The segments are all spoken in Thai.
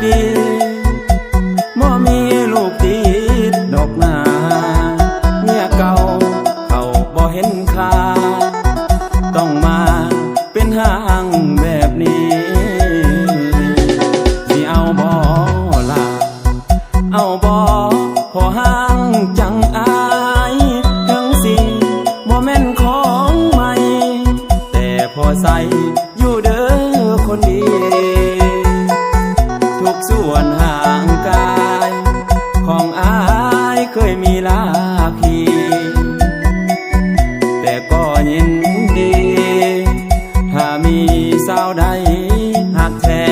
ดีบ่มีลูกติดดอกหน้าเมียเก่าเขาบ่เห็นค่าต้องมาเป็นห่างแบบนี้สิเอาบ่ล่ะเอาบ่พอห่างจังอายทั้งสิบ่แม่นของใหม่แต่พอใส่อยู่เด้อคนดีทุกส่วนห่างกายของอายเคยมีลาคีแต่ก็ยินดีถ้ามีสาวใดหักแท้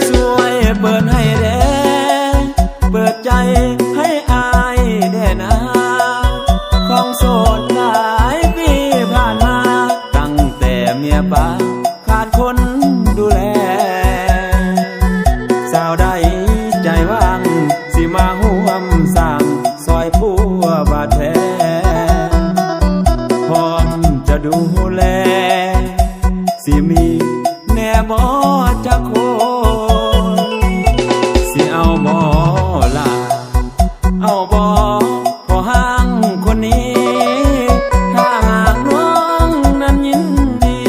ช่วยเปิดให้แด่เปิดใจให้อายแด่นะของโสดหลายปีผ่านมาตั้งแต่เมียป่าขาดคนดูแลสาวใดใจว่างสิมาห่วมสร้างซอยผัวบาดแผลพร้อมจะดูแลสิมีแน่บ่จะโคสิเอาบ่ล่ะเอาบ่พอห่างคนนี้ถ้าหากน้องนั้นยินดี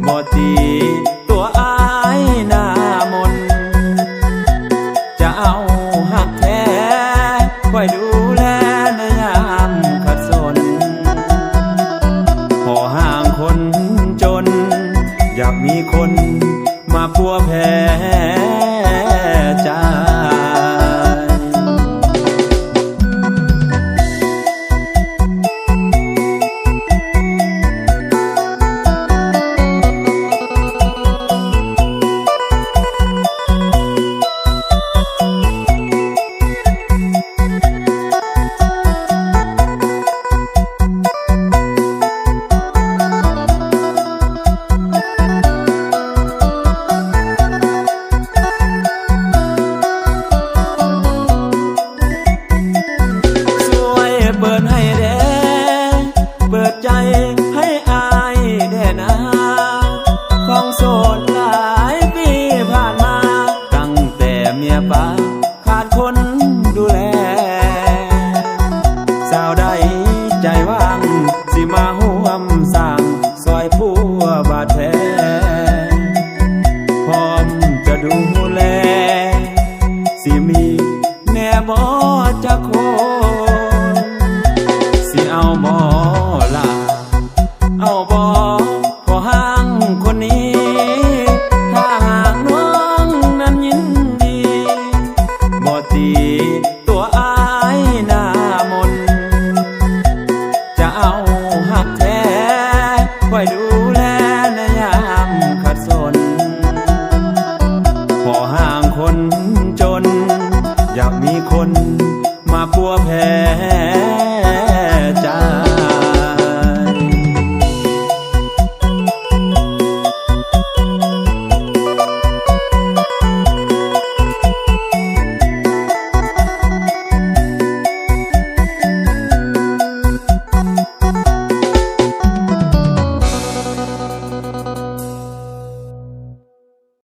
บ่ตีตัวอายหน้ามนจะเอาหักแท้คอยดูแลในยามขัดสนพอห่างคนจนอยากมีคนมาพัวแพ้ใจเปิดให้แด่เปิดใจให้อายแด่นะของโสดหลายปีผ่านมาตั้งแต่เมียป่าขาดคนดูแลสาวใดใจว่างสิมาห่วมสร้างซอยผัวบาดแผลพร้อมจะดูแลสิมีแน่บ่จะโคเอาบ่ล่ะเอาบ่พอห่างคนนี้ถ้าหากน้องนั้นยินดีบ่ตีตัวอายหน้ามนจะเอาหักแท้คอยดูแลในยามขัดสนพอห่างคนจนอยากมีคนมาพัวแพ้